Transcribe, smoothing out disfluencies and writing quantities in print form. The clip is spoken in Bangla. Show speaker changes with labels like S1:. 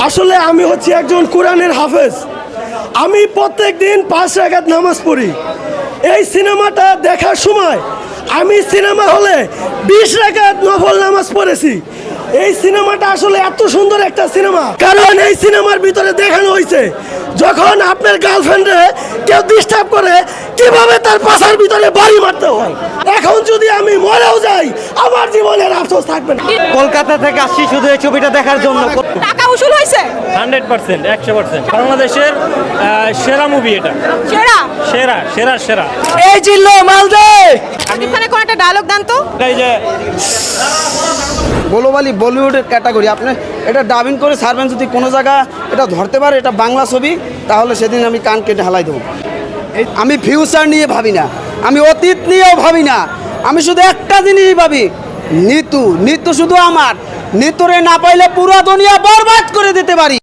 S1: আসলে আমি হচ্ছি একজন কোরআনের হাফেজ। আমি প্রত্যেক দিন 5 রাকাত নামাজ পড়ি। এই সিনেমাটা দেখার সময় আমি সিনেমা হলে 20 রাকাত নফল নামাজ পড়েছি। এই সিনেমাটা আসলে এত সুন্দর একটা সিনেমা, কারণ এই সিনেমার ভিতরে দেখানো হয়েছে যখন আপনার গার্লফ্রেন্ডে কেউ ডিস্টার্ব করে কিভাবে তার পাশার ভিতরে বাড়ি মারতে হয়। এখন যদি আমি মরেও যাই আমার জীবনের আফসোস থাকবে না।
S2: কলকাতা থেকে আসছি শুধু এই ছবিটা দেখার জন্য।
S3: টাকা উসুল হয়েছে
S4: 100%, 100% বাংলাদেশের সেরা মুভি এটা।
S3: সেরা
S4: সেরা সেরা সেরা।
S1: এই জিল্লো মালদে
S3: শাকিব খানের কোন একটা ডায়লগ দেন তো।
S4: এই যে
S5: গ্লোবালি বলিউডের ক্যাটাগরি, আপনি এটা ডাবিং করে সারবেন যদি কোনো জায়গা এটা ধরতে পারে এটা বাংলা ছবি, তাহলে সেদিন আমি কান কেটে হালাই দেবো। আমি ফিউচার নিয়ে ভাবি না, আমি অতীত নিয়েও ভাবি না, আমি শুধু একটা জিনিসই ভাবি, নিতু শুধু আমার। নিতুরে না পাইলে পুরো দুনিয়া বরবাদ করে দিতে পারি।